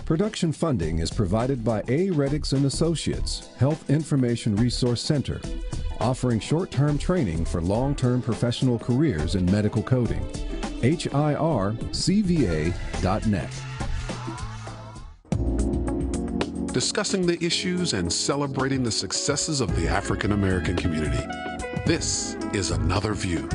Production funding is provided by A. Reddix and Associates, Health Information Resource Center, offering short-term training for long-term professional careers in medical coding. HIRCVA.net. Discussing the issues and celebrating the successes of the African American community. This is Another View.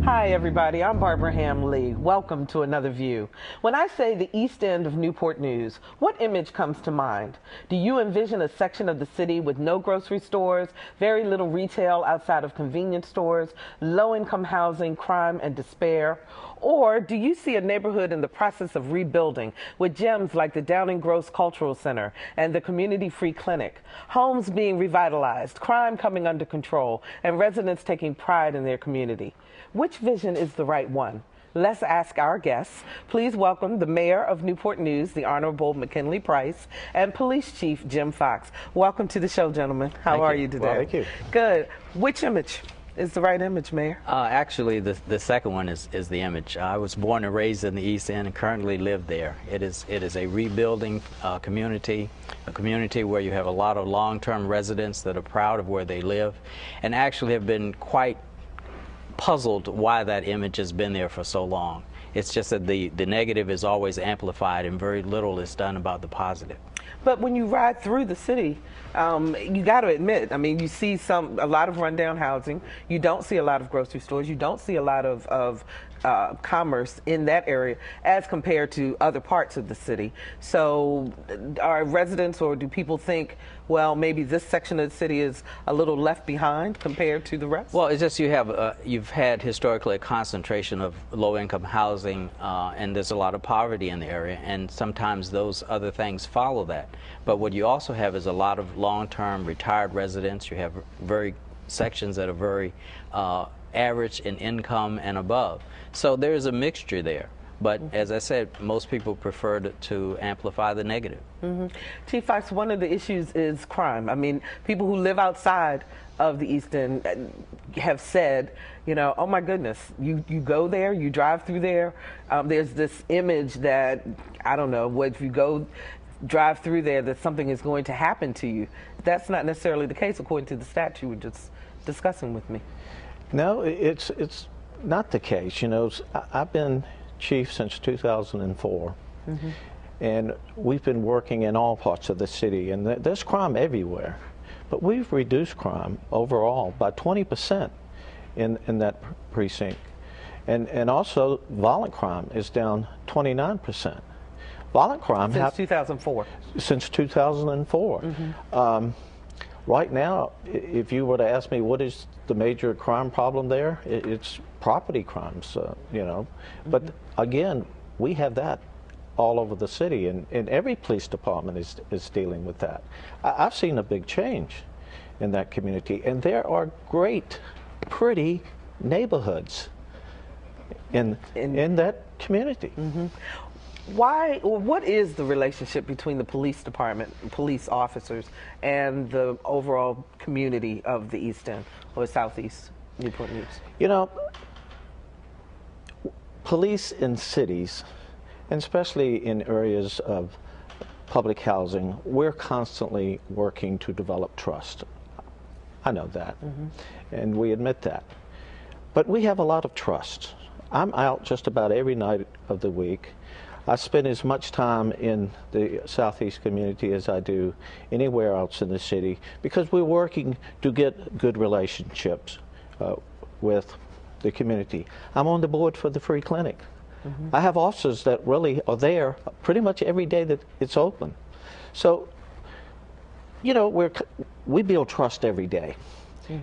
Hi everybody, I'm Barbara Ham Lee. Welcome to Another View. When I say the East End of Newport News, what image comes to mind? Do you envision a section of the city with no grocery stores, very little retail outside of convenience stores, low-income housing, crime, and despair? Or do you see a neighborhood in the process of rebuilding with gems like the Downing Gross Cultural Center and the Community Free Clinic, homes being revitalized, crime coming under control, and residents taking pride in their community? Which vision is the right one? Let's ask our guests. Please welcome the Mayor of Newport News, the Honorable McKinley Price, and Police Chief Jim Fox. Welcome to the show, gentlemen. How are you today? Well, thank you. Good. Which image is the right image, Mayor? Actually, the second one is the image. I was born and raised in the East End and currently live there. It is a rebuilding community, a community where you have a lot of long-term residents that are proud of where they live and actually have been quite puzzled why that image has been there for so long. It's just that the negative is always amplified and very little is done about the positive. But when you ride through the city, you got to admit, I mean, you see a lot of rundown housing. You don't see a lot of grocery stores. You don't see a lot of commerce in that area as compared to other parts of the city. So are residents, or do people think, well, maybe this section of the city is a little left behind compared to the rest? Well, it's just you've had historically a concentration of low-income housing, and there's a lot of poverty in the area, and sometimes those other things follow that. But what you also have is a lot of long-term retired residents. You have sections that are very average in income and above. So there's a mixture there. But as I said, most people prefer to amplify the negative. Chief Fox, one of the issues is crime. I mean, people who live outside of the East End have said, you know, oh my goodness, you go there, you drive through there, there's this image that, I don't know, if you drive through there, that something is going to happen to you. That's not necessarily the case according to the stats you were just discussing with me. No, it's not the case. You know, I've been chief since 2004, and we've been working in all parts of the city, and there's crime everywhere. But we've reduced crime overall by 20% in that precinct. And also violent crime is down 29%. Violent crime since 2004. Since 2004. Right now, if you were to ask me what is the major crime problem there, it's property crimes, you know. But again, we have that all over the city, and every police department is dealing with that. I've seen a big change in that community, and there are great, pretty neighborhoods in that community. What is the relationship between the police department, police officers, and the overall community of the East End or Southeast Newport News? You know, police in cities, and especially in areas of public housing, we're constantly working to develop trust. I know that, and we admit that. But we have a lot of trust. I'm out just about every night of the week. I spend as much time in the Southeast community as I do anywhere else in the city because we're working to get good relationships with the community. I'm on the board for the free clinic. I have officers that really are there pretty much every day that it's open. So, you know, we build trust every day.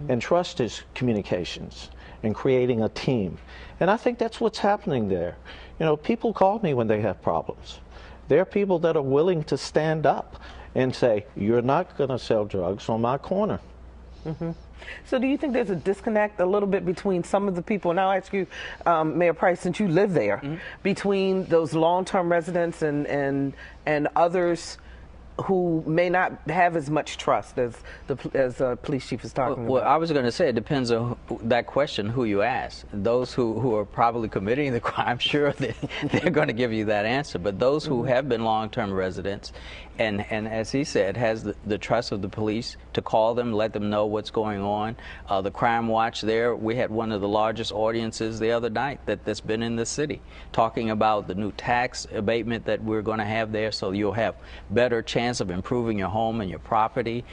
And trust is communications and creating a team. And I think that's what's happening there. You know, people call me when they have problems. There are people that are willing to stand up and say, you're not going to sell drugs on my corner. So do you think there's a disconnect a little bit between some of the people, and I'll ask you, Mayor Price, since you live there, between those long-term residents and others who may not have as much trust as the police chief is talking Well, about? I was going to say it depends on that question who you ask. Those who are probably committing the crime, sure, they're going to give you that answer. But those who have been long-term residents, and as he said, has the trust of the police to call them, let them know what's going on. The Crime Watch there, we had one of the largest audiences the other night that's been in the city, talking about the new tax abatement that we're going to have there, so you'll have better chance of improving your home and your property.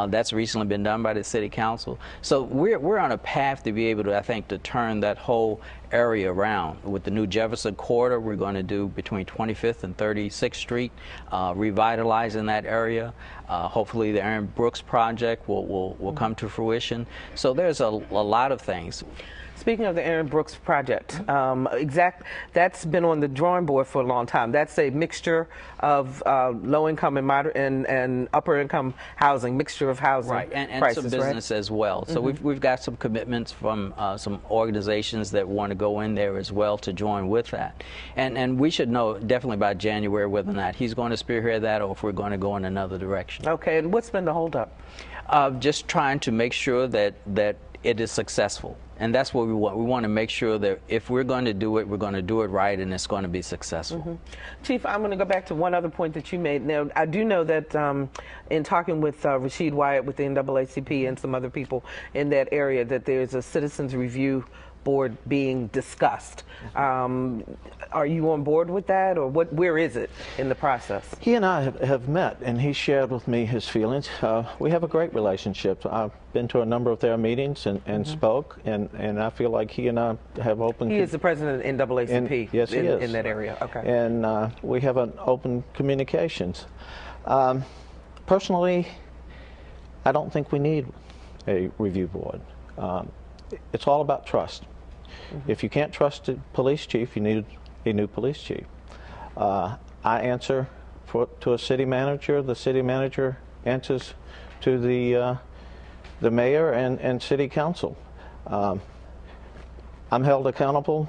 That's recently been done by the city council. So we're on a path to be able to, I think, to turn that whole area around. With the new Jefferson corridor, we're going to do between 25th and 36th Street, revitalizing that area. Hopefully the Aaron Brooks project will come to fruition. So there's a lot of things. Speaking of the Aaron Brooks project, that's been on the drawing board for a long time. That's a mixture of low-income and moderate and upper-income housing, mixture of housing right, and prices, some business as well. So we've got some commitments from some organizations that want to go in there as well to join with that. And we should know definitely by January whether or not he's going to spearhead that or if we're going to go in another direction. Okay, and what's been the holdup? Just trying to make sure that it is successful. And that's what we want. We want to make sure that if we're going to do it, we're going to do it right and it's going to be successful. Chief, I'm going to go back to one other point that you made. Now, I do know that in talking with Rashid Wyatt with the NAACP and some other people in that area, that there's a citizens review board being discussed. Are you on board with that, or where is it in the process? He and I have met, and he shared with me his feelings. We have a great relationship. I've been to a number of their meetings and spoke, and I feel like he and I have open... He is the president of NAACP. Yes, he is. In that area, okay. And we have an open communications. Personally, I don't think we need a review board. It's all about trust. If you can't trust the police chief, you need a new police chief. I answer to a city manager. The city manager answers to the mayor and city council. I'm held accountable.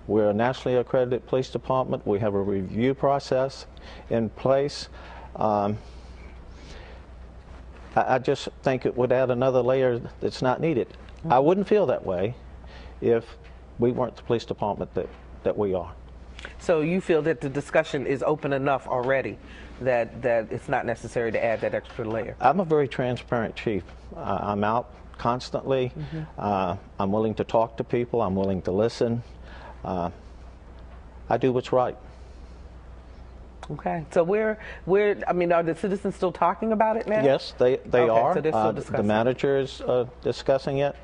We're a nationally accredited police department. We have a review process in place. I just think it would add another layer that's not needed. I wouldn't feel that way if we weren't the police department that we are. So you feel that the discussion is open enough already that it's not necessary to add that extra layer? I'm a very transparent chief. I'm out constantly. I'm willing to talk to people. I'm willing to listen. I do what's right. Okay. So I mean, are the citizens still talking about it now? Yes, they are. So they're still discussing. The manager is discussing it.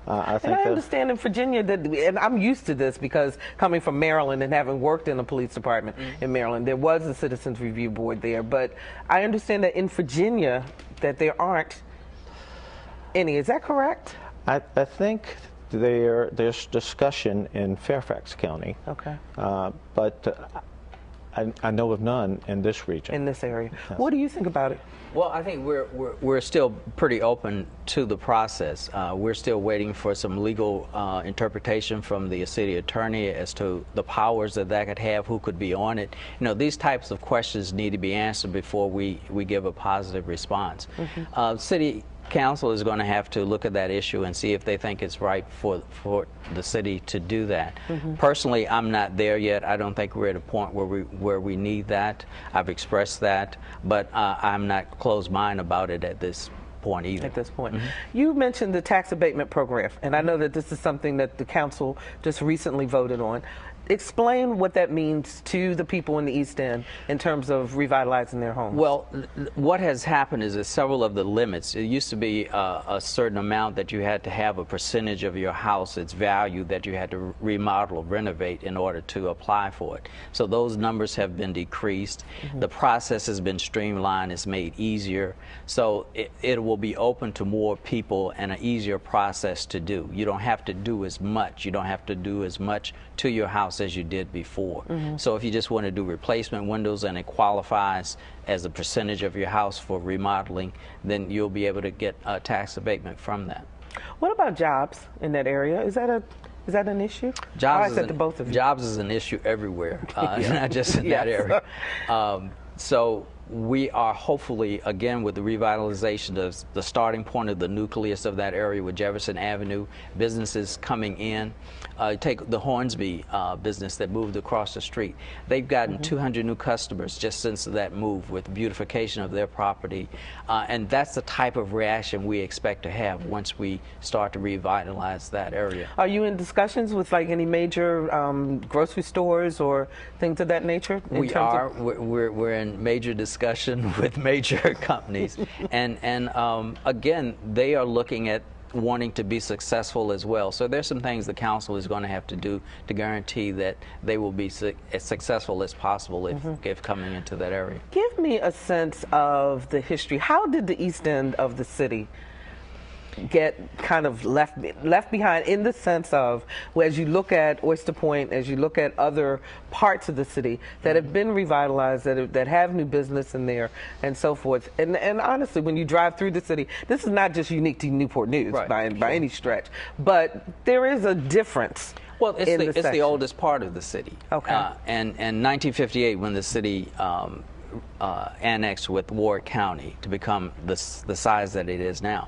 I think I understand in Virginia that, and I'm used to this because coming from Maryland and having worked in the police department in Maryland, there was a citizens review board there. But I understand that in Virginia that there aren't any. Is that correct? I think there's discussion in Fairfax County. Okay. But I know of none in this region. In this area. Yes. What do you think about it? Well, I think we're still pretty open to the process. We're still waiting for some legal interpretation from the city attorney as to the powers that could have, who could be on it. You know, these types of questions need to be answered before we give a positive response. City Council is going to have to look at that issue and see if they think it's right for the city to do that. Personally, I'm not there yet. I don't think we're at a point where we need that. I've expressed that, but I'm not closed-minded about it at this point either. At this point. You mentioned the tax abatement program, and I know that this is something that the council just recently voted on. Explain what that means to the people in the East End in terms of revitalizing their homes. Well, what has happened is that several of the limits, it used to be a certain amount that you had to have a percentage of your house, its value, that you had to remodel or renovate in order to apply for it. So those numbers have been decreased. The process has been streamlined. It's made easier. So it will be open to more people and an easier process to do. You don't have to do as much. You don't have to do as much to your house as you did before. So if you just want to do replacement windows and it qualifies as a percentage of your house for remodeling, then you'll be able to get a tax abatement from that. What about jobs in that area? Is that an issue? Jobs, to both of you. Jobs is an issue everywhere, not just in that area. So we are hopefully, again, with the revitalization, the starting point of the nucleus of that area with Jefferson Avenue, businesses coming in. Take the Hornsby business that moved across the street. They've gotten 200 new customers just since that move with beautification of their property. And that's the type of reaction we expect to have once we start to revitalize that area. Are you in discussions with like any major grocery stores or things of that nature? We are. We're in major discussion with major companies. and again, they are looking at wanting to be successful as well. So there's some things the council is going to have to do to guarantee that they will be as successful as possible if coming into that area. Give me a sense of the history. How did the east end of the city get kind of left behind, in the sense of, well, as you look at Oyster Point, as you look at other parts of the city that have been revitalized, that have new business in there and so forth, and honestly, when you drive through the city, this is not just unique to Newport News by any stretch, but there is a difference. Well, it's the oldest part of the city. Okay. And 1958, when the city annexed with Ward County to become the size that it is now.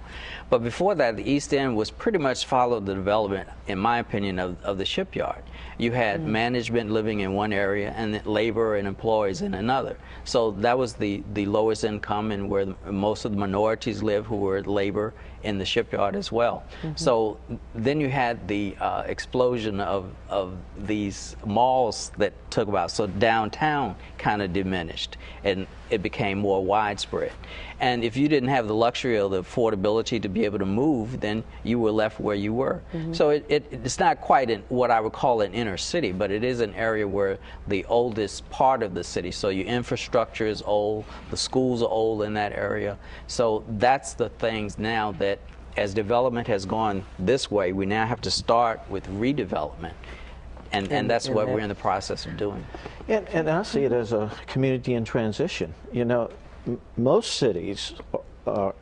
But before that, the East End was pretty much followed the development, in my opinion, of the shipyard. You had management living in one area and labor and employees in another. So that was the lowest income, and where most of the minorities live, who were labor in the shipyard as well. So then you had the explosion of these malls that took about. So downtown kind of diminished, and it became more widespread. And if you didn't have the luxury or the affordability to be able to move, then you were left where you were. So it's not quite what I would call an inner city, but it is an area where the oldest part of the city. So your infrastructure is old, the schools are old in that area. So that's the things now that, as development has gone this way, we now have to start with redevelopment. And that's what we're in the process of doing. And I see it as a community in transition. You know, most cities are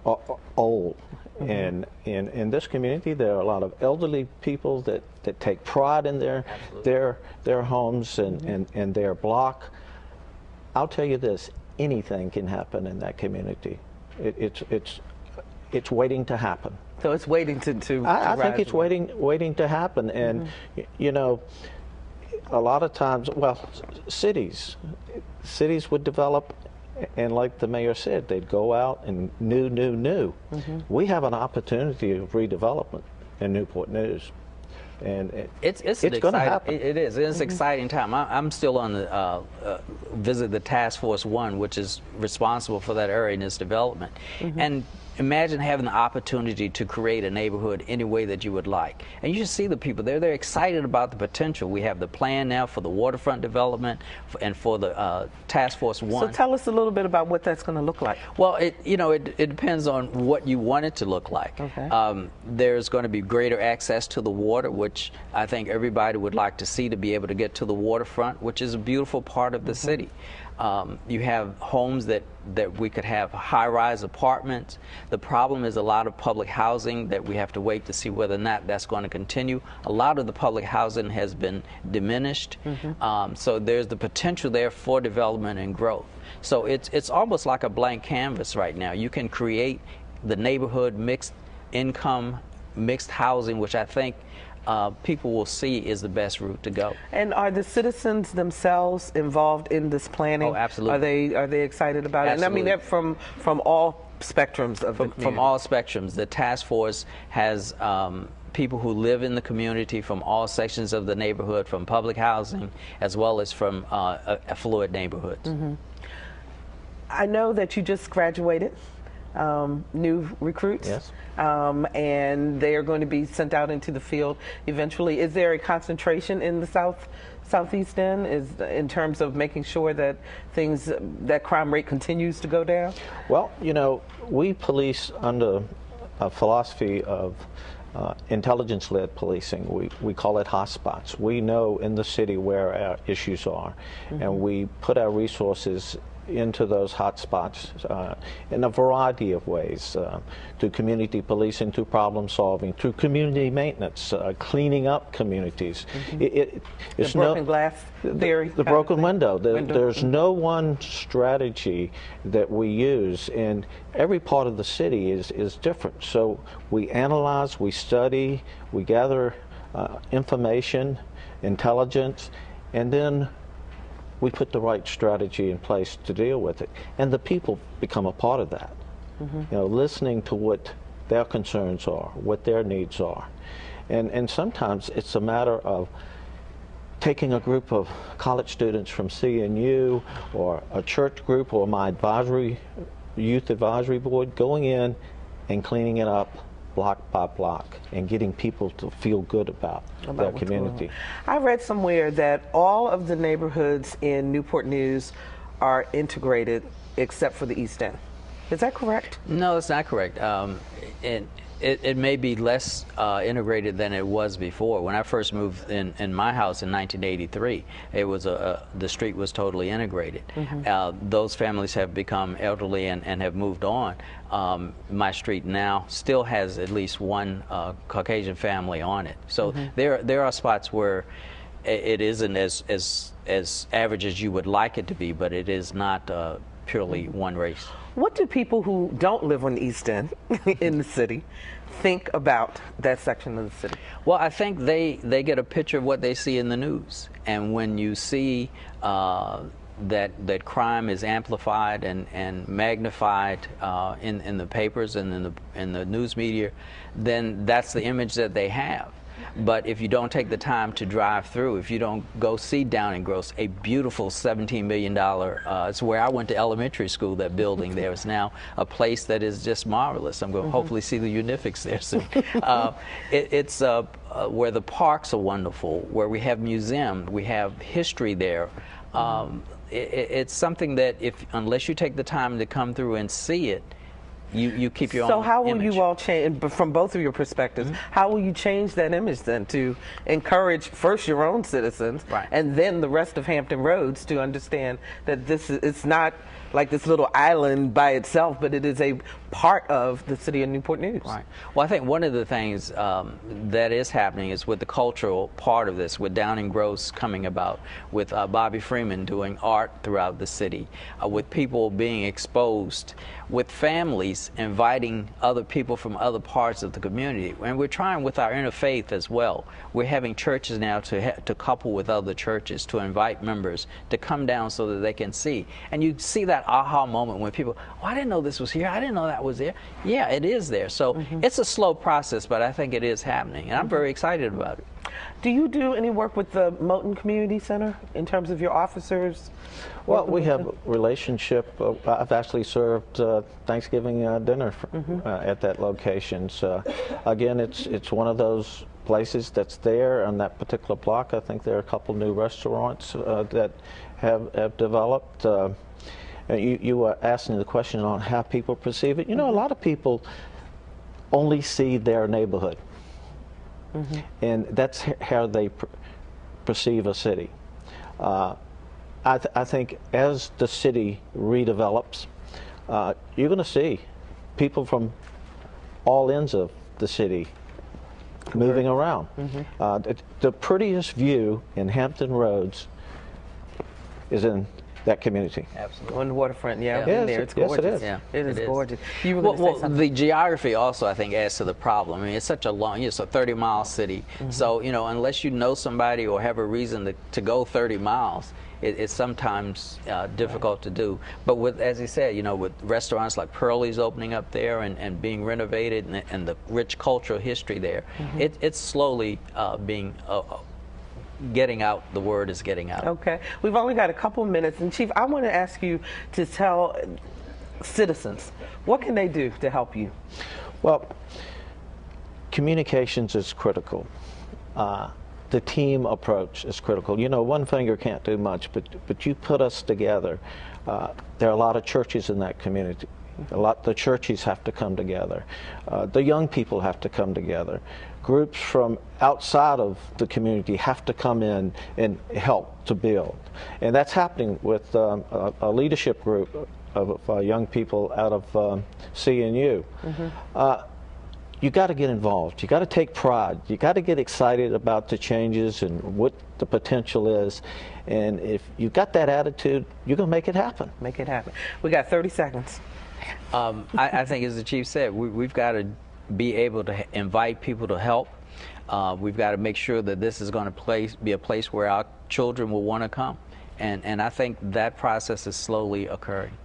old, and in this community there are a lot of elderly people that take pride in their homes and their block. I'll tell you this: anything can happen in that community. It's waiting to happen. So it's waiting to I think it's waiting to happen, and you know, a lot of times, well, cities would develop, and like the mayor said, they'd go out and new. We have an opportunity of redevelopment in Newport News, and it's going to happen. It is. It's an exciting time. I'm still on the visit the Task Force 1, which is responsible for that area and its development, and imagine having the opportunity to create a neighborhood any way that you would like. And you should see the people there. They're excited about the potential. We have the plan now for the waterfront development and for the Task Force 1. So tell us a little bit about what that's going to look like. Well, it depends on what you want it to look like. Okay. There's going to be greater access to the water, which I think everybody would like to see, to be able to get to the waterfront, which is a beautiful part of the city. You have homes that we could have high-rise apartments. The problem is a lot of public housing that we have to wait to see whether or not that's going to continue. A lot of the public housing has been diminished, so there's the potential there for development and growth. So it's almost like a blank canvas right now. You can create the neighborhood mixed income, mixed housing, which I think people will see is the best route to go. And are the citizens themselves involved in this planning? Oh, absolutely. Are they excited about Absolutely. it? And I mean, from all spectrums of the community. From all spectrums. The task force has people who live in the community from all sections of the neighborhood, from public housing as well as from affluent neighborhoods. I know that you just graduated. New recruits, yes, and they are going to be sent out into the field eventually. Is there a concentration in the southeast end, in terms of making sure that that crime rate continues to go down? Well, you know, we police under a philosophy of intelligence-led policing. We call it hotspots. We know in the city where our issues are, and we put our resources into those hot spots in a variety of ways, through community policing, through problem solving, through community maintenance, cleaning up communities. The broken glass theory. The broken window. There's no one strategy that we use, and every part of the city is different. So we analyze, we study, we gather information, intelligence, and then we put the right strategy in place to deal with it. And the people become a part of that. You know, listening to what their concerns are, what their needs are. And sometimes it's a matter of taking a group of college students from CNU or a church group or my youth advisory board, going in and cleaning it up block by block and getting people to feel good about their community. I read somewhere that all of the neighborhoods in Newport News are integrated except for the East End. Is that correct? No, it's not correct. It may be less integrated than it was before. When I first moved in my house in 1983, it was the street was totally integrated. Those families have become elderly and have moved on. My street now still has at least one Caucasian family on it. So there are spots where it isn't as average as you would like it to be, but it is not purely one race. What do people who don't live on the East End in the city think about that section of the city? Well, I think they get a picture of what they see in the news. And when you see that crime is amplified and magnified in the papers and in the news media, then that's the image that they have. But if you don't take the time to drive through, if you don't go see Downing Gross, a beautiful $17 million, it's where I went to elementary school, that building there is now a place that is just marvelous. I'm going to hopefully see the Unifics there soon. It's where the parks are wonderful, where we have museums, we have history there. It's something that unless you take the time to come through and see it, you keep your own image. So how will you all change, from both of your perspectives, how will you change that image then to encourage first your own citizens and then the rest of Hampton Roads to understand that it's not like this little island by itself, but it is a part of the city of Newport News? Right. Well, I think one of the things that is happening is with the cultural part of this, with Downing Gross coming about, with Bobby Freeman doing art throughout the city, with people being exposed, with families inviting other people from other parts of the community. And we're trying with our interfaith as well. We're having churches now to couple with other churches, to invite members to come down so that they can see. And you see that aha moment when people, oh, I didn't know this was here. I didn't know that was there. Yeah, it is there. So it's a slow process, but I think it is happening. And I'm very excited about it. Do you do any work with the Moton Community Center in terms of your officers? Well, we have a relationship. I've actually served Thanksgiving dinner at that location. So, again, it's one of those places that's there on that particular block. I think there are a couple new restaurants that have developed. You were asking the question on how people perceive it. You know, a lot of people only see their neighborhood. And that's how they perceive a city. I think as the city redevelops, you're going to see people from all ends of the city moving around. The prettiest view in Hampton Roads is in that community. Absolutely. On the waterfront, yeah. Yes, there. It's gorgeous. Yes, it is. Yeah, it is gorgeous. You were well, going to say something. The geography also, I think, adds to the problem. I mean, it's such a long, it's a 30-mile city. So, you know, unless you know somebody or have a reason to go 30 miles, it's sometimes difficult to do. But with, as he said, you know, with restaurants like Pearlie's opening up there and being renovated and the rich cultural history there, it's slowly being getting out. The word is getting out. Okay. We've only got a couple minutes. And Chief, I want to ask you to tell citizens, what can they do to help you? Well, communications is critical. The team approach is critical. You know, one finger can't do much, but you put us together. There are a lot of churches in that community. The churches have to come together. The young people have to come together. groups from outside of the community have to come in and help to build. And that's happening with a leadership group of young people out of CNU. You got to get involved. You got to take pride. You got to get excited about the changes and what the potential is. And if you've got that attitude, you're going to make it happen. Make it happen. We got 30 seconds. I think, as the chief said, we've got to be able to invite people to help. We've got to make sure that this is going to be a place where our children will want to come. And I think that process is slowly occurring.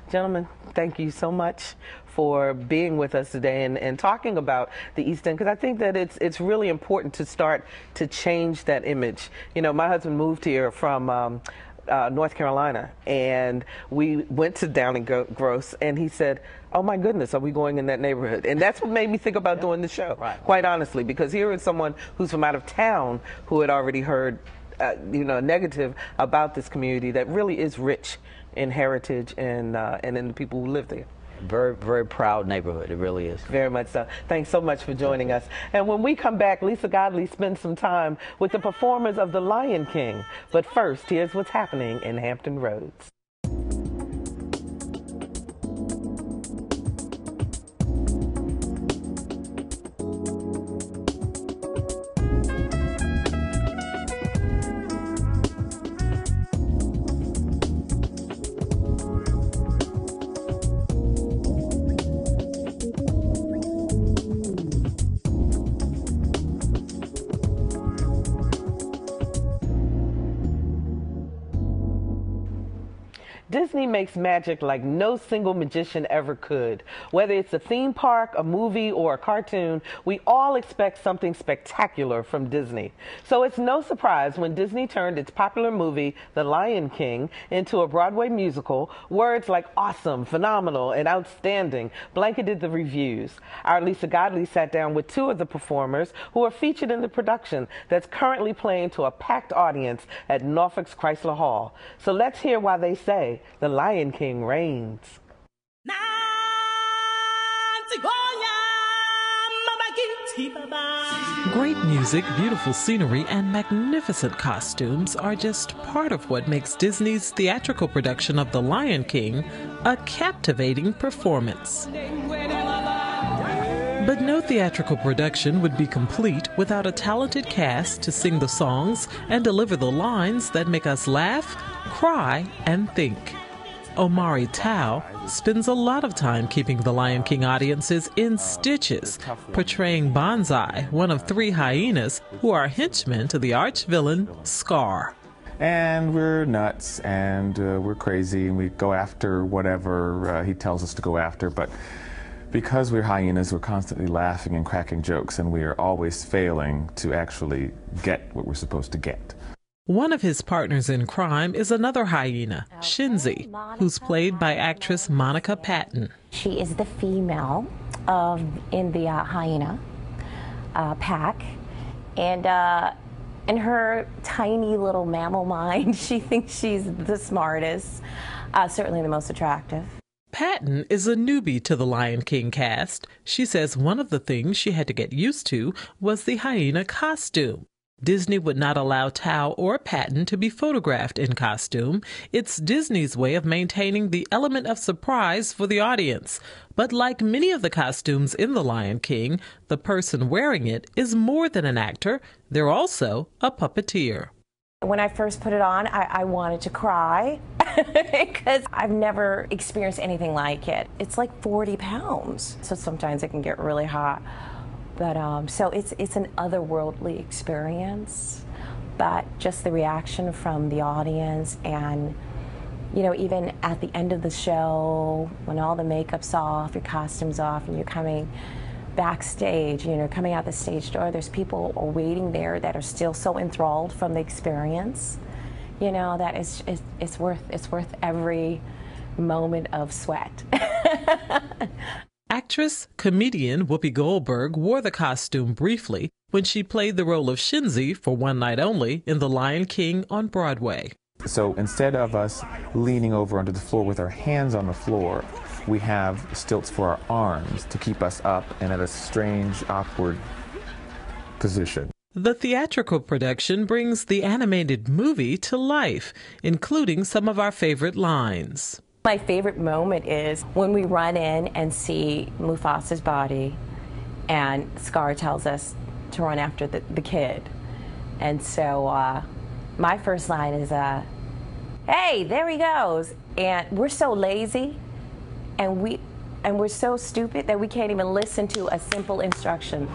Gentlemen, thank you so much for being with us today and talking about the East End, because I think that it's really important to start to change that image. You know, my husband moved here from North Carolina, and we went to Down and Gross, and he said, "Oh my goodness, are we going in that neighborhood?" And that's what made me think about doing the show, quite honestly, because here is someone who's from out of town who had already heard negative about this community that really is rich in heritage and in the people who live there. Very, very proud neighborhood. It really is. Very much so. Thanks so much for joining us. And when we come back, Lisa Godley spends some time with the performers of The Lion King. But first, here's what's happening in Hampton Roads. Disney makes magic like no single magician ever could. Whether it's a theme park, a movie, or a cartoon, we all expect something spectacular from Disney. So it's no surprise when Disney turned its popular movie, The Lion King, into a Broadway musical. Words like awesome, phenomenal, and outstanding blanketed the reviews. Our Lisa Godley sat down with two of the performers who are featured in the production that's currently playing to a packed audience at Norfolk's Chrysler Hall. So let's hear why they say The Lion King reigns. Great music, beautiful scenery, and magnificent costumes are just part of what makes Disney's theatrical production of The Lion King a captivating performance. But no theatrical production would be complete without a talented cast to sing the songs and deliver the lines that make us laugh, cry, and think. Omari Tao spends a lot of time keeping the Lion King audiences in stitches, portraying Bonsai, one of three hyenas who are henchmen to the arch-villain Scar. And we're nuts, and we're crazy, and we go after whatever he tells us to go after, but because we're hyenas, we're constantly laughing and cracking jokes, and we are always failing to actually get what we're supposed to get. One of his partners in crime is another hyena, Shinzi, who's played by actress Monica Patton. She is the female in the hyena pack, and in her tiny little mammal mind, she thinks she's the smartest, certainly the most attractive. Patton is a newbie to the Lion King cast. She says one of the things she had to get used to was the hyena costume. Disney would not allow Tao or Patton to be photographed in costume. It's Disney's way of maintaining the element of surprise for the audience. But like many of the costumes in The Lion King, the person wearing it is more than an actor. They're also a puppeteer. When I first put it on, I wanted to cry because I've never experienced anything like it. It's like 40 pounds, so sometimes it can get really hot. But so it's an otherworldly experience, but just the reaction from the audience, and even at the end of the show, when all the makeup's off, your costume's off, and you're coming backstage, coming out the stage door, there's people waiting there that are still so enthralled from the experience, that it's worth every moment of sweat. Actress, comedian Whoopi Goldberg wore the costume briefly when she played the role of Shinzi for one night only in The Lion King on Broadway. So instead of us leaning over onto the floor with our hands on the floor, we have stilts for our arms to keep us up and at a strange, awkward position. The theatrical production brings the animated movie to life, including some of our favorite lines. My favorite moment is when we run in and see Mufasa's body and Scar tells us to run after the kid. And so my first line is, hey, there he goes. And we're so lazy and we're so stupid that we can't even listen to a simple instruction.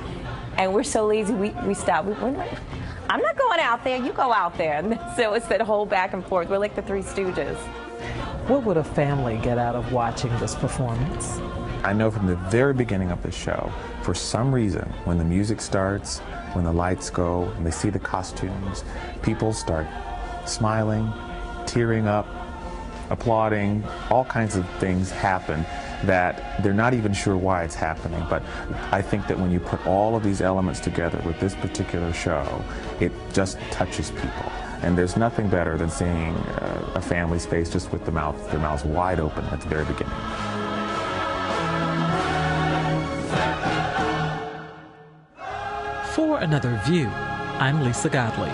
And we're so lazy, we stop. We're like, I'm not going out there, you go out there. And so it's that whole back and forth. We're like the Three Stooges. What would a family get out of watching this performance? I know from the very beginning of the show, for some reason, when the music starts, when the lights go, and they see the costumes, people start smiling, tearing up, applauding, all kinds of things happen that they're not even sure why it's happening. But I think that when you put all of these elements together with this particular show, it just touches people. And there's nothing better than seeing a family's face just with their mouths wide open at the very beginning. For Another View, I'm Lisa Godley.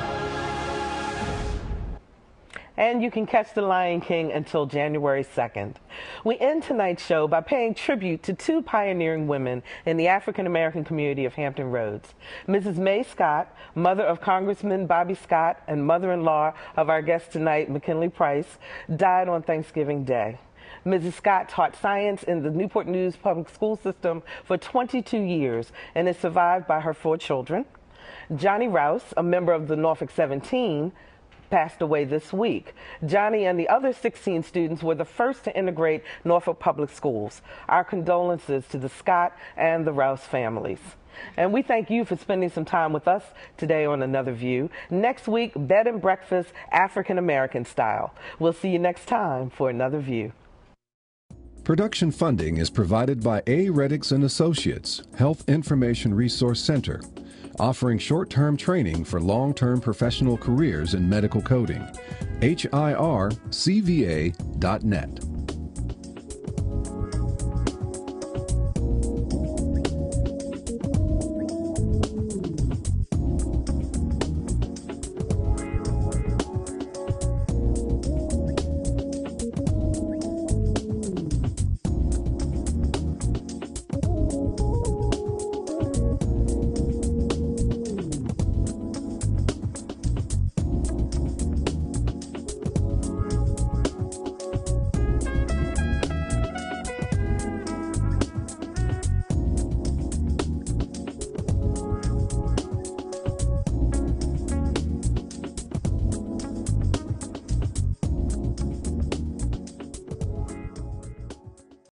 And you can catch The Lion King until January 2nd. We end tonight's show by paying tribute to two pioneering women in the African-American community of Hampton Roads. Mrs. May Scott, mother of Congressman Bobby Scott and mother-in-law of our guest tonight, McKinley Price, died on Thanksgiving Day. Mrs. Scott taught science in the Newport News public school system for 22 years and is survived by her 4 children. Johnny Rouse, a member of the Norfolk 17, passed away this week. Johnny and the other 16 students were the first to integrate Norfolk Public Schools. Our condolences to the Scott and the Rouse families. And we thank you for spending some time with us today on Another View. Next week, bed and breakfast, African American style. We'll see you next time for Another View. Production funding is provided by A. Reddix and Associates, Health Information Resource Center, offering short-term training for long-term professional careers in medical coding. HIRCVA.net.